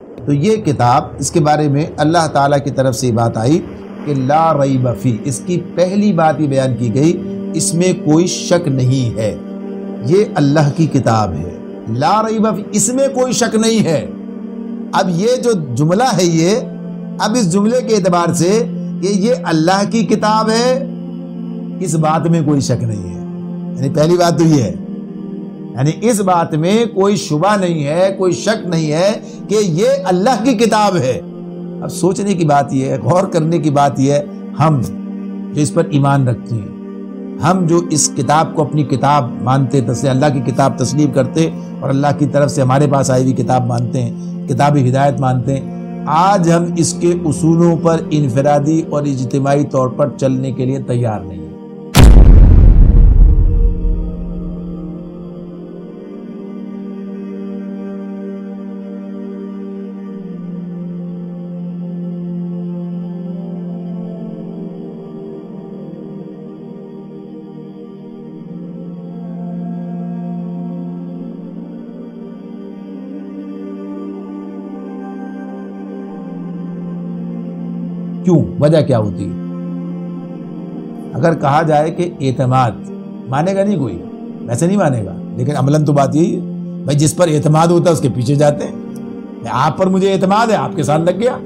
تو یہ کتاب، اس کے بارے میں اللہ تعالیٰ کی طرف سے بات آئی کہ لا ریب فی، اس کی پہلی بات یہ بیان کی گئی اس میں کوئی شک نہیں ہے، یہ اللہ کی کتاب ہے، لا ریب فی، اس میں کوئی شک نہیں ہے۔ اب یہ جو جملہ ہے اب اس جملے کے اعتبار سے کہ یہ اللہ کی کتاب ہے، اس بات میں کوئی شک نہیں ہے، یعنی پہلی بات تو یہ ہے، یعنی اس بات میں کوئی شبہ نہیں ہے، کوئی شک نہیں ہے کہ یہ اللہ کی کتاب ہے۔ اب سوچنے کی بات یہ ہے، غور کرنے کی بات یہ ہے، ہم جو اس پر ایمان رکھتے ہیں، ہم جو اس کتاب کو اپنی کتاب مانتے، اللہ کی کتاب تسلیم کرتے اور اللہ کی طرف سے ہمارے پاس آئی ہوئی کتاب مانتے ہیں، کتاب ہدایت مانتے ہیں، آج ہم اس کے اصولوں پر انفرادی اور اجتماعی طور پر چلنے کے لیے تیار نہیں ہیں۔ کیوں؟ وجہ کیا ہوتی ہے؟ اگر کہا جائے کہ اعتماد، مانے گا نہیں کوئی، ویسے نہیں مانے گا، لیکن عملاً تو بات یہی ہے بھائی جس پر اعتماد ہوتا ہے اس کے پیچھے جاتے ہیں۔ آپ پر مجھے اعتماد ہے، آپ کے ساتھ لگ گیا،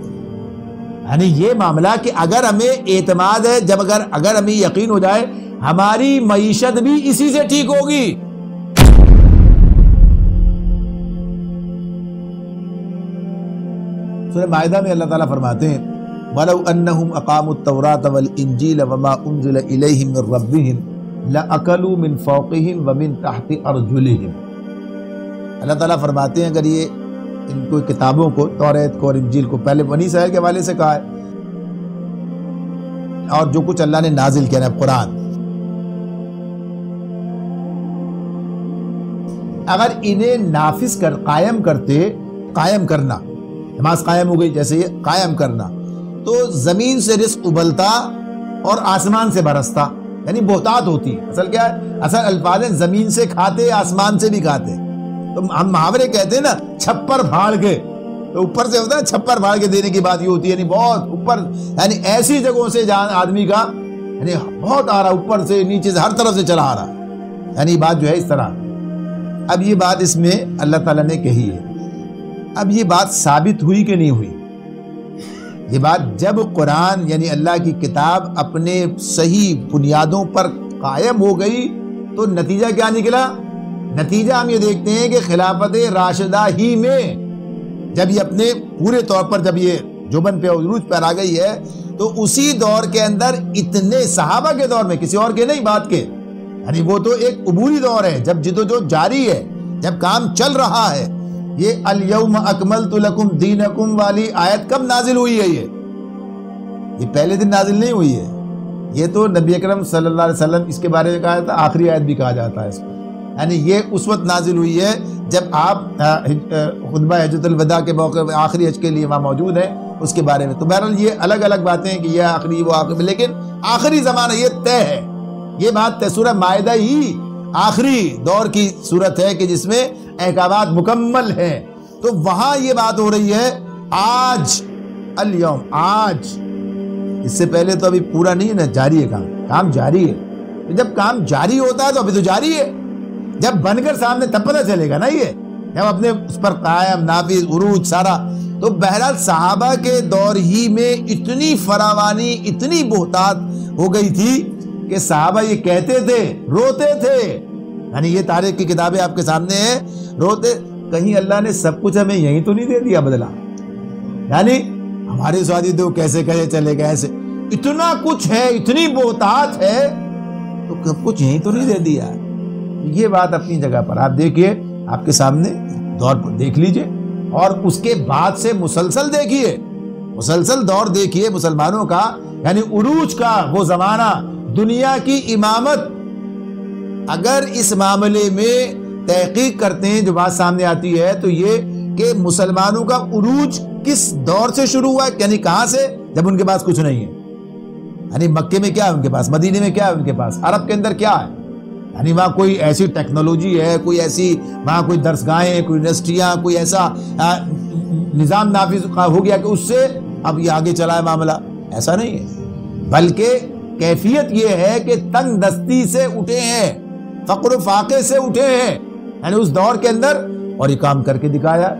یعنی یہ معاملہ کہ اگر ہمیں اعتماد ہے، جب اگر ہمیں یقین ہو جائے ہماری معیشت بھی اسی سے ٹھیک ہوگی۔ سورہ مائدہ میں اللہ تعالیٰ فرماتے ہیں وَلَوْ أَنَّهُمْ أَقَامُوا التَّوْرَاةَ وَالْإِنْجِيلَ وَمَا أُنزِلَ إِلَيْهِمْ مِنْ رَبِّهِمْ لَأَكَلُوا مِنْ فَوْقِهِمْ وَمِنْ تَحْتِ أَرْجُلِهِمْ۔ اللہ تعالیٰ فرماتے ہیں اگر یہ ان کو کتابوں کو، توریت کو اور انجیل کو، پہلے بنی اسرائیل کے حوالے سے کہا ہے، اور جو کچھ اللہ نے نازل کیا ہے قرآن، اگر انہیں نافذ قائم کرتے، قائم کرنا، نماز قائم ہو گئی جیسے یہ قائم کرنا، تو زمین سے رزق ابلتا اور آسمان سے برستا، یعنی بہتات ہوتی۔ اصل کیا ہے؟ اصل الفاظ ہے زمین سے کھاتے، آسمان سے بھی کھاتے۔ تو ہم محاورے کہتے ہیں نا چھپر پھاڑ کے، تو اوپر سے ہوتا ہے چھپر پھاڑ کے دینے کی بات یہ ہوتی ہے، یعنی بہت اوپر، یعنی ایسی جگہوں سے جہاں آدمی کا یعنی بہت آ رہا، اوپر سے نیچے سے ہر طرف سے چلا آ رہا، یعنی بات جو ہے اس طرح۔ اب یہ بات اس میں اللہ تعالیٰ نے کہی ہے، اب یہ بات ثابت ہوئی کہ نہیں ہوئی؟ یہ بات جب قرآن یعنی اللہ کی کتاب اپنے صحیح بنیادوں پر قائم ہو گئی تو نتیجہ کیا نکلا؟ نتیجہ ہم یہ دیکھتے ہیں کہ خلافت راشدہ ہی میں جب یہ اپنے پورے طور پر جب یہ جوبن پہ عروج پر آ گئی ہے، تو اسی دور کے اندر اتنے صحابہ کے دور میں، کسی اور کے نہیں بات کے، یعنی وہ تو ایک عبوری دور ہے جب جدوجہد جاری ہے، جب کام چل رہا ہے۔ یہ الیوم اکملت لکم دینکم والی آیت کب نازل ہوئی ہے؟ یہ پہلے دن نازل نہیں ہوئی ہے، یہ تو نبی اکرم صلی اللہ علیہ وسلم اس کے بارے میں کہا تھا، آخری آیت بھی کہا جاتا ہے اس کو، یعنی یہ اس وقت نازل ہوئی ہے جب آپ خطبہ حجۃ الوداع کے موقع میں آخری حج کے لیے وہاں موجود ہیں، اس کے بارے میں۔ تو بہرحال یہ الگ الگ باتیں ہیں کہ یہ آخری وہ آخری، لیکن آخری زمانہ یہ طے ہے، یہ بات طے۔ سورہ مائدہ ہی آخری دور کی صورت ہے کہ جس میں احکامات مکمل ہیں، تو وہاں یہ بات ہو رہی ہے آج، الیوم، آج۔ اس سے پہلے تو ابھی پورا نہیں ہے نا، جاری ہے کام جاری ہے۔ جب کام جاری ہوتا ہے تو ابھی تو جاری ہے، جب بن کر سامنے تب پتہ چلے گا نا، یہ جب اپنے اس پر قائم، نافذ، عروج سارا۔ تو بہرحال صحابہ کے دور ہی میں اتنی فراوانی، اتنی بہتات ہو گئی تھی کہ صحابہ یہ کہتے تھے، روتے تھے، یعنی یہ تاریخ کی کتابیں آپ کے سامنے ہیں، روتے، کہیں اللہ نے سب کچھ ہمیں یہیں تو نہیں دے دیا بدلا، یعنی ہمارے ساتھ تو کیسے چلے گئے ایسے، اتنا کچھ ہے، اتنی بہتات ہے، تو سب کچھ یہیں تو نہیں دے دیا۔ یہ بات اپنی جگہ پر آپ دیکھیے، آپ کے سامنے دور پر دیکھ لیجئے، اور اس کے بعد سے مسلسل دیکھیے، مسلسل دور دیکھیے مسلمانوں کا، یعنی عروج کا وہ زمانہ، دنیا کی امامت۔ اگر اس معاملے میں تحقیق کرتے ہیں، جو بات سامنے آتی ہے تو یہ کہ مسلمانوں کا عروج کس دور سے شروع ہوا ہے، یعنی کہاں سے؟ جب ان کے پاس کچھ نہیں ہے، یعنی مکے میں کیا ہے ان کے پاس، مدینے میں کیا ہے ان کے پاس، عرب کے اندر کیا ہے، یعنی وہاں کوئی ایسی ٹیکنالوجی ہے، کوئی ایسی وہاں کوئی درسگاہیں، کوئی یونیورسٹیاں، کوئی ایسا نظام نافذ ہو گیا کہ اس سے اب یہ آگے چلا ہے معاملہ، ایسا نہیں ہے، بلکہ کیفیت یہ ہے کہ تنگ دستی سے اٹھے ہیں، فقر و فاقے سے اٹھے ہیں، یعنی اس دور کے اندر، اور یہ کام کر کے دکھایا،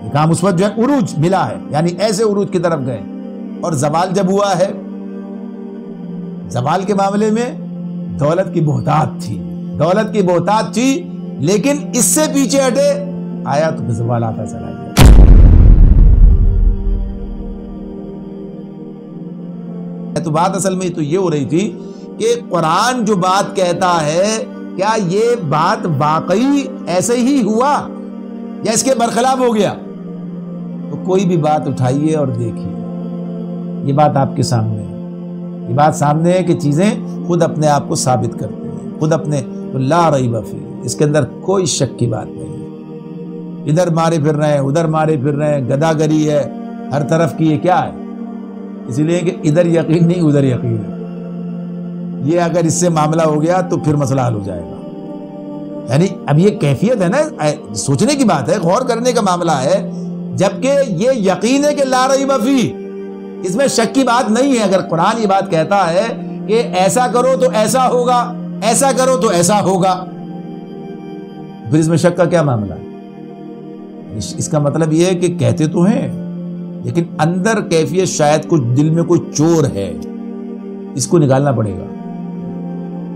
یہ کام اس وقت جو ہے عروج ملا ہے، یعنی ایسے عروج کی طرف گئے۔ اور زوال جب ہوا ہے، زوال کے معاملے میں دولت کی بہتات تھی، دولت کی بہتات تھی، لیکن اس سے پیچھے ہٹے آیا تو زوال آتا چلا گیا۔ تو بات اصل میں تو یہ ہو رہی تھی کہ قرآن جو بات کہتا ہے کیا یہ بات واقعی ایسے ہی ہوا یا اس کے برخلاف ہو گیا؟ تو کوئی بھی بات اٹھائیے اور دیکھیے، یہ بات آپ کے سامنے ہے، یہ بات سامنے ہے کہ چیزیں خود اپنے آپ کو ثابت کرتی ہیں، خود اپنے لا ریب فیہ، اس کے اندر کوئی شک کی بات نہیں ہے۔ ادھر مارے پھر رہے ہیں، ادھر مارے پھر رہے ہیں، گدا گری ہے ہر طرف کی، یہ کیا ہے؟ اسی لیے کہ ادھر یقین نہیں ادھر یقین ہے، یہ اگر اس سے معاملہ ہو گیا تو پھر مسئلہ حل ہو جائے گا۔ یعنی اب یہ کیفیت ہے نا، سوچنے کی بات ہے، غور کرنے کا معاملہ ہے، جبکہ یہ یقین ہے کہ لا ریب فیہ، اس میں شک کی بات نہیں ہے۔ اگر قرآن یہ بات کہتا ہے کہ ایسا کرو تو ایسا ہوگا، ایسا کرو تو ایسا ہوگا، پھر اس میں شک کا کیا معاملہ ہے؟ اس کا مطلب یہ ہے کہ کہتے تو ہیں لیکن اندر کیفیت شاید کچھ دل میں کوئی چور ہے، اس کو نکالنا پڑے گا،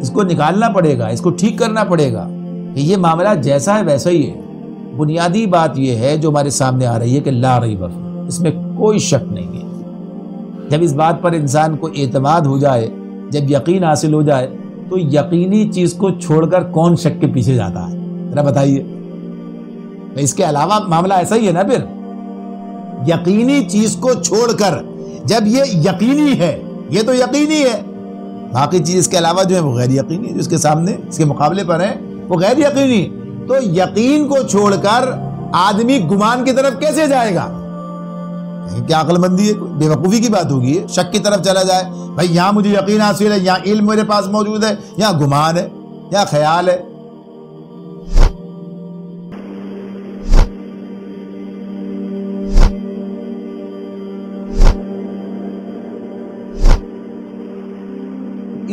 اس کو نکالنا پڑے گا، اس کو ٹھیک کرنا پڑے گا کہ یہ معاملہ جیسا ہے ویسا ہی ہے۔ بنیادی بات یہ ہے جو ہمارے سامنے آ رہی ہے کہ لا ریب فیہ، اس میں کوئی شک نہیں ہے۔ جب اس بات پر انسان کو اعتماد ہو جائے، جب یقین حاصل ہو جائے، تو یقینی چیز کو چھوڑ کر کون شک کے پیچھے جاتا ہے؟ ذرا بتائیے، اس کے علاوہ معاملہ ایسا ہی ہے نا، پھر یقینی چیز کو چھوڑ کر، جب یہ یقینی ہے، یہ تو یقینی ہے، باقی چیز اس کے علاوہ جو ہے وہ غیر یقینی ہے، جو اس کے سامنے اس کے مقابلے پر ہے وہ غیر یقینی ہے۔ تو یقین کو چھوڑ کر آدمی گمان کی طرف کیسے جائے گا؟ کیا عقل مندی ہے؟ بے وقوفی کی بات ہوگی، شک کی طرف چلا جائے، بھائی یہاں مجھے یقین حاصل ہے، یہاں علم میرے پاس موجود ہے، یہاں گمان ہے، یہاں خیال ہے۔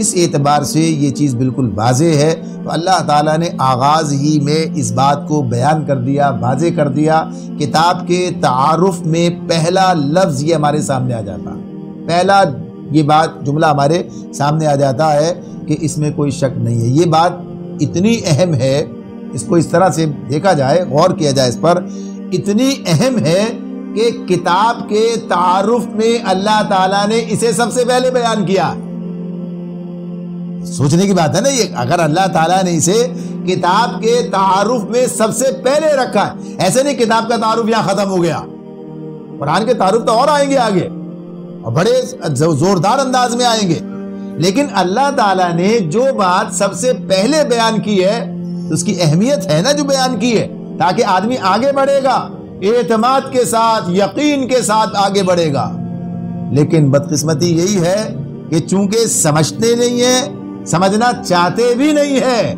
اس اعتبار سے یہ چیز بالکل واضح ہے۔ تو اللہ تعالیٰ نے آغاز ہی میں اس بات کو بیان کر دیا، واضح کر دیا۔ کتاب کے تعارف میں پہلا لفظ یہ ہمارے سامنے آ جاتا ہے، پہلا یہ بات جملہ ہمارے سامنے آ جاتا ہے کہ اس میں کوئی شک نہیں ہے۔ یہ بات اتنی اہم ہے، اس کو اس طرح سے دیکھا جائے، غور کیا جائے اس پر، اتنی اہم ہے کہ کتاب کے تعارف میں اللہ تعالیٰ نے اسے سب سے پہلے بیان کیا۔ سوچنے کی بات ہے نا یہ، اگر اللہ تعالیٰ نے اسے کتاب کے تعارف میں سب سے پہلے رکھا ہے، ایسے نہیں کتاب کا تعارف یہاں ختم ہو گیا، قرآن کے تعارف تو اور آئیں گے آگے اور بڑے زوردار انداز میں آئیں گے، لیکن اللہ تعالیٰ نے جو بات سب سے پہلے بیان کی ہے اس کی اہمیت ہے نا جو بیان کی ہے، تاکہ آدمی آگے بڑھے گا، اعتماد کے ساتھ، یقین کے ساتھ آگے بڑھے گا۔ لیکن بدقسمتی یہی ہے کہ چونکہ سمجھتے نہیں ہیں، سمجھنا چاہتے بھی نہیں ہے،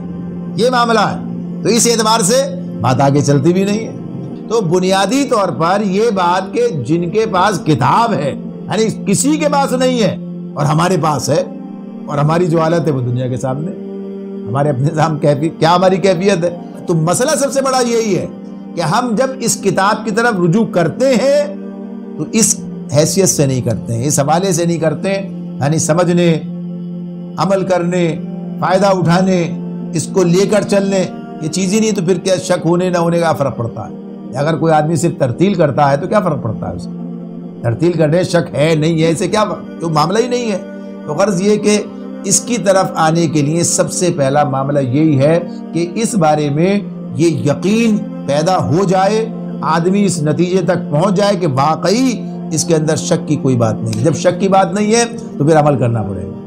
یہ معاملہ ہے، تو اس اعتبار سے بات آگے چلتی بھی نہیں ہے۔ تو بنیادی طور پر یہ بات کہ جن کے پاس کتاب ہے، یعنی کسی کے پاس نہیں ہے اور ہمارے پاس ہے، اور ہماری جو حالت ہے وہ دنیا کے سامنے، ہمارے اپنے نظام کیا ہماری کیفیت ہے۔ تو مسئلہ سب سے بڑا یہی ہے کہ ہم جب اس کتاب کی طرف رجوع کرتے ہیں تو اس حیثیت سے نہیں کرتے ہیں، اس حوالے سے نہیں کرتے، یعنی سمجھنے، عمل کرنے، فائدہ اٹھانے، اس کو لے کر چلنے، یہ چیز ہی نہیں، تو پھر کیا شک ہونے نہ ہونے کا فرق پڑتا ہے؟ اگر کوئی آدمی صرف ترتیل کرتا ہے تو کیا فرق پڑتا ہے؟ اسے ترتیل کرنے شک ہے نہیں ہے، اسے کیا تو معاملہ ہی نہیں ہے۔ تو غرض یہ کہ اس کی طرف آنے کے لیے سب سے پہلا معاملہ یہی ہے کہ اس بارے میں یہ یقین پیدا ہو جائے، آدمی اس نتیجے تک پہنچ جائے کہ واقعی اس کے اندر شک کی کوئی بات نہیں ہے۔ جب شک کی بات نہیں ہے تو پھر عمل کرنا پڑے گا۔